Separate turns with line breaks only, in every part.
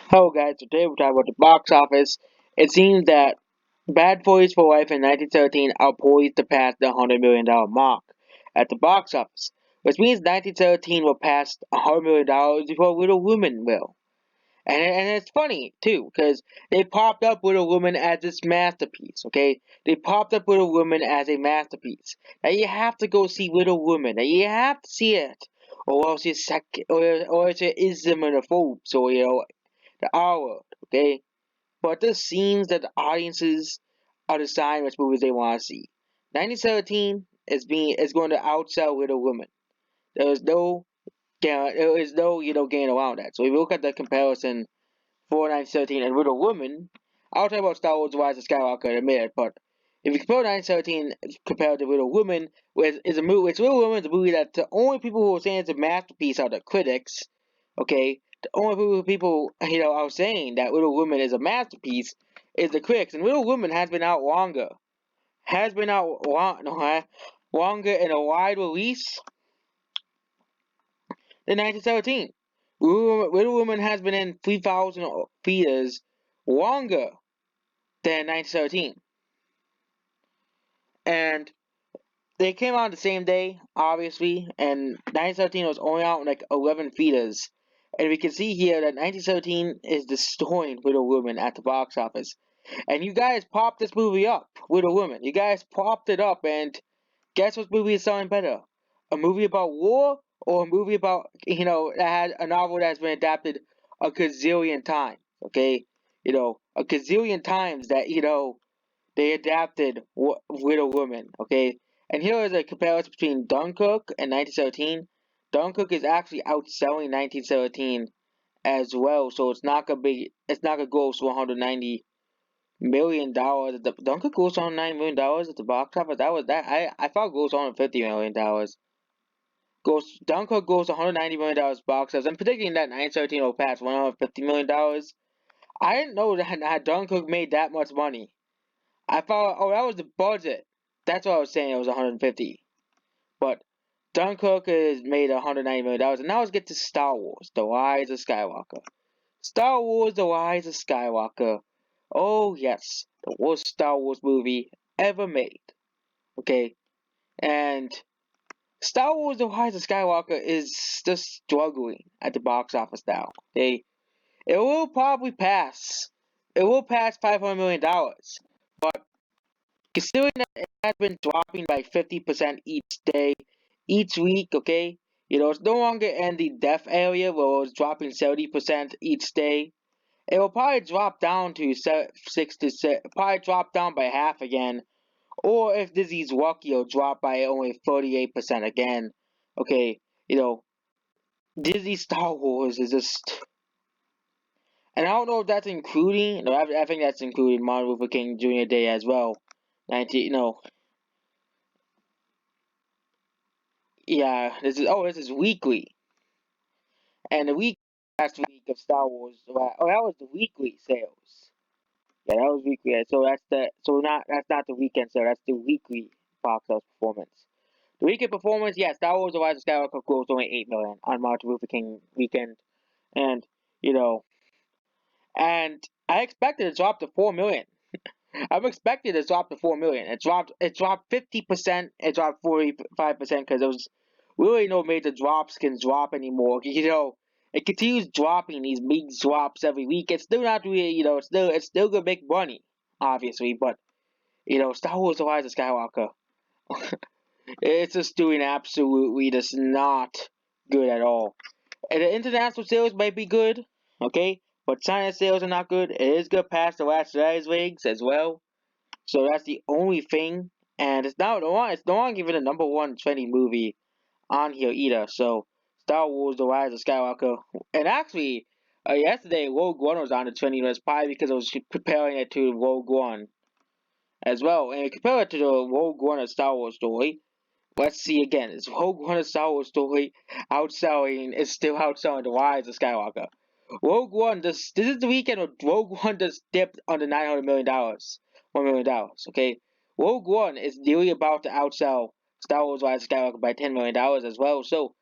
Hello guys, today we're talking about the box office. It seems that Bad Boys for Life in 1917 are poised to pass the $100 million mark at the box office, which means 1917 will pass $100 million before Little Women will. And it's funny too, because they popped up Little Women as this masterpiece, okay? They popped up Little Women as a masterpiece. Now you have to go see Little Women. Now you have to see it. Or else you're or else you're Islamophobe, so the hour, okay? But this seems that the audiences are deciding which movies they want to see. 1917 is going to outsell Little Women. There is no getting around that. So if you look at the comparison for 1917 and Little Women, I'll talk about Star Wars: The Rise of Skywalker in a minute. But if you compare 1917 compared to Little Women, which Little Women is a movie that the only people who are saying it's a masterpiece are the critics. Okay, the only people are saying that Little Women is a masterpiece is the critics, and Little Women has been out longer, longer in a wide release than 1917. Little Women has been in 3,000 theaters longer than 1917, and they came out the same day, obviously, and 1917 was only out in like 11 theaters. And we can see here that 1917 is destroying Little Women at the box office. And you guys popped this movie up, Little Women. You guys popped it up, and guess what movie is selling better? A movie about war or a movie about, that had a novel that has been adapted a gazillion times, okay? A gazillion times that, they adapted Little Women, okay? And here is a comparison between Dunkirk and 1917. Dunkirk is actually outselling 1917 as well, so it's not gonna gross $190 million. Dunkirk grossed $190 million at the box office. I thought it grossed $150 million. Dunkirk grossed $190 million box office. I'm predicting that 1917 will pass $150 million. I didn't know that Dunkirk made that much money. I thought, oh, that was the budget. That's what I was saying. It was 150. But Dunkirk has made $190 million. And now let's get to Star Wars: The Rise of Skywalker. Star Wars: The Rise of Skywalker. Oh yes, the worst Star Wars movie ever made. Okay, and Star Wars: The Rise of Skywalker is just struggling at the box office now. It will probably pass. It will pass $500 million. But considering that it has been dropping by 50% each day, each week, okay? It's no longer in the death area where it's dropping 70% each day. It will probably drop down to probably drop down by half again. Or if Disney's lucky, it'll drop by only 38% again. Okay, Disney Star Wars is just. And I don't know if that's including. No, I think that's including Martin Luther King Jr. Day as well. 19, no, yeah, this is weekly, and the last week of Star Wars. Oh, that was the weekly sales. Yeah, that was weekly. So that's not the weekend sale. That's the weekly box office performance. The weekend performance, yeah, Star Wars: The Rise of Skywalker grossed only 8 million on Martin Luther King weekend, and you know, and I expected it to drop to 4 million. I'm expecting it to drop to 4 million. It dropped 50%. It dropped 45% because there was really no major drops can drop anymore. It continues dropping these big drops every week. It's still not really, it's still gonna make money, obviously, but Star Wars: The Rise of Skywalker, it's just doing absolutely just not good at all. And the international sales might be good, okay, but China sales are not good. It is good past the last Jedi's legs as well. So that's the only thing, and it's no longer even the number one trending movie on here either. So Star Wars: The Rise of Skywalker, and actually, yesterday Rogue One was on the trending list, probably because I was comparing it to Rogue One as well, and compare it to the Rogue One of Star Wars story. Let's see again. Is Rogue One of Star Wars story is still outselling The Rise of Skywalker. Rogue One, this is the weekend where Rogue One just dipped under $900 million, $1 million. Okay, Rogue One is nearly about to outsell Star Wars: Rise of Skywalker by $10 million as well. So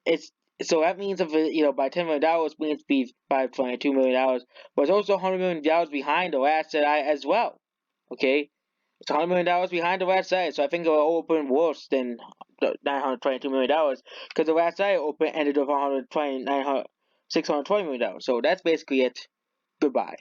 it's So that means if by $10 million means be $522 million, but it's also $100 million behind the last SI as well. Okay, it's $100 million behind the last SI, so I think it will open worse than the $922 million because the last SI open ended with $620 million. So that's basically it. Goodbye.